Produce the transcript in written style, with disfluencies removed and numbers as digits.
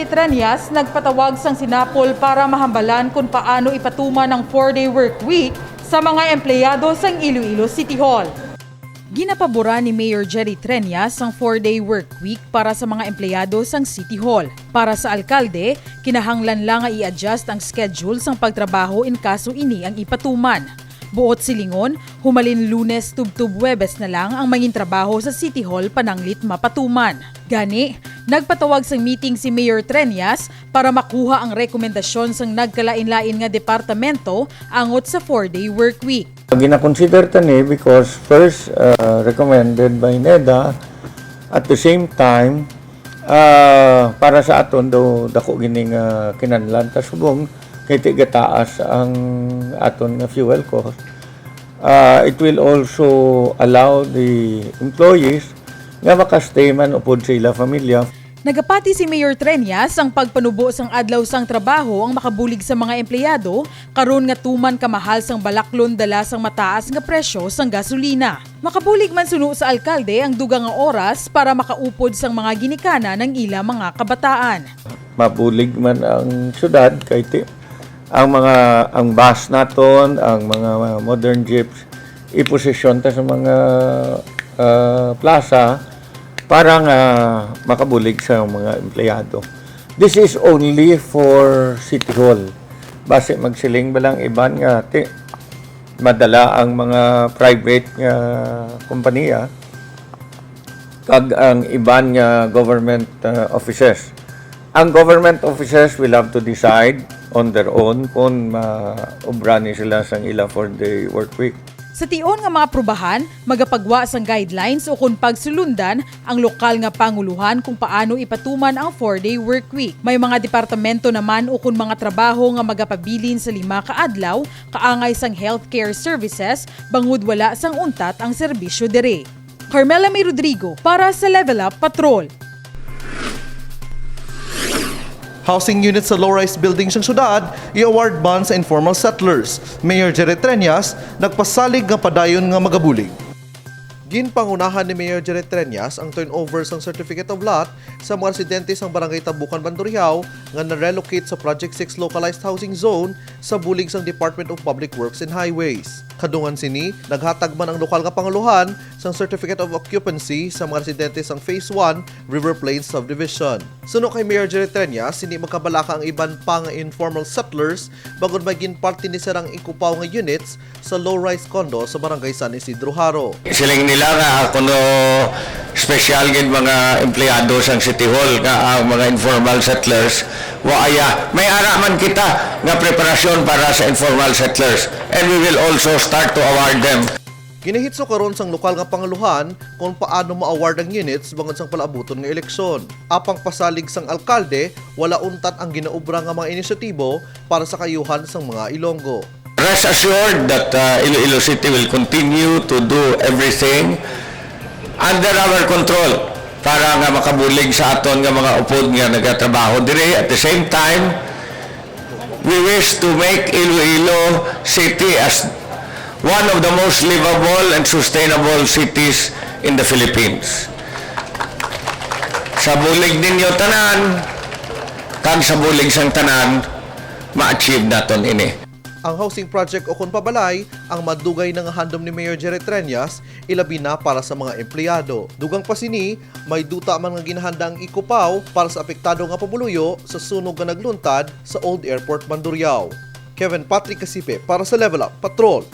Jerry Treñas nagpatawag sang sinapol para mahambalan kung paano ipatuman ang 4-day work week sa mga empleyado sang Iloilo City Hall. Ginapabura ni Mayor Jerry Treñas ang 4-day work week para sa mga empleyado sang City Hall. Para sa alkalde, kinahanglan lang nga i-adjust ang schedule sang pagtrabaho in kaso ini ang ipatuman. Buot silingon, humalin Lunes tub-tub Huwebes na lang ang mangin trabaho sa City Hall pananglit mapatuman. Gani, nagpatawag sang meeting si Mayor Treñas para makuha ang rekomendasyon sang nagkalain-lain nga departamento angot sa 4-day work week. Gina-consider tani because first recommended by NEDA, at the same time para sa aton do dako gining kinahanglan ta subong kay tigataas ang aton nga fuel cost. It will also allow the employees nga makastay man upod sila pamilya. Nagapati si Mayor Treñas ang pagpanubo sang adlaw sang trabaho ang makabulig sa mga empleyado karon nga tuman kamahal sang balaklon dala sang mataas nga presyo sang gasolina. Makabulig man suno sa alkalde ang dugang nga oras para makaupod sang mga ginikana ng ila mga kabataan. Mabulig man ang syudad kay ang bus naton, ang mga modern jeeps iposisyon ta sa mga plaza para nga makabulig sa mga empleyado. This is only for City Hall. Base magsiling ba lang iban nga madala ang mga private nga kompanya kag ang iban nga government offices. Ang government offices will have to decide on their own kung maubrani sila sang ila for the work week. Sa tion nga mga prubahan, magapagwa sang guidelines o kung pagsulundan ang lokal nga panguluhan kung paano ipatuman ang 4-day work week. May mga departamento naman o kung mga trabaho nga magapabilin sa 5 kaadlaw, kaangay sang healthcare services, bangud wala sang untat ang serbisyo dire. Carmela May Rodrigo para sa Level Up Patrol. Housing units sa low-rise buildings ng syudad, i-award bonds sa informal settlers. Mayor Jerry Treñas nagpasalig nga padayon nga magabulig. Ginpangunahan ni Mayor Jerry Treñas ang turnover sang Certificate of Lot sa mga residente sang Barangay Tabukan, Bandurriao nga na-relocate sa Project 6 Localized Housing Zone sa bulig sang Department of Public Works and Highways. Kadungan sini, naghatag man ang lokal nga panguluhan sang Certificate of Occupancy sa mga residente sang Phase 1 River Plains Subdivision. Suno kay Mayor Jerry Treñas, sini magkabalaka ang iban pa nga informal settlers bagod maging parte ni sarang ikupaw nga units sa low-rise condo sa Barangay San Isidro Haro. Siling nila nga kuno special gid mga empleyado sang City Hall nga ang mga informal settlers waaya may ara man kita nga preparasyon para sa informal settlers and we will also start to award them. Ginahitso karon sang lokal nga panguluhan kung paano ma-award ang units bangod sang palaabuton nga eleksyon. Apang pasalig sang alkalde, wala untat ang ginaubra nga mga inisyatibo para sa kayuhan sang mga Ilonggo. Rest assured that Iloilo City will continue to do everything under our control para nga makabulig sa aton nga mga upod nga nagatrabaho dire. At the same time, we wish to make Iloilo City as one of the most livable and sustainable cities in the Philippines. Sa bulig ninyo tanan, kag sa bulig sang tanan, ma-achieve naton ini. Ang housing project o kung pabalay, ang madugay ng handom ni Mayor Jerry Treñas, ilabi na para sa mga empleyado. Dugang pa sini, may duta man nga ginahanda ang ikupaw para sa apektado nga pabuluyo sa sunog nga nagluntad sa Old Airport, Bandurriao. Kevin Patrick Casipe para sa Level Up Patrol.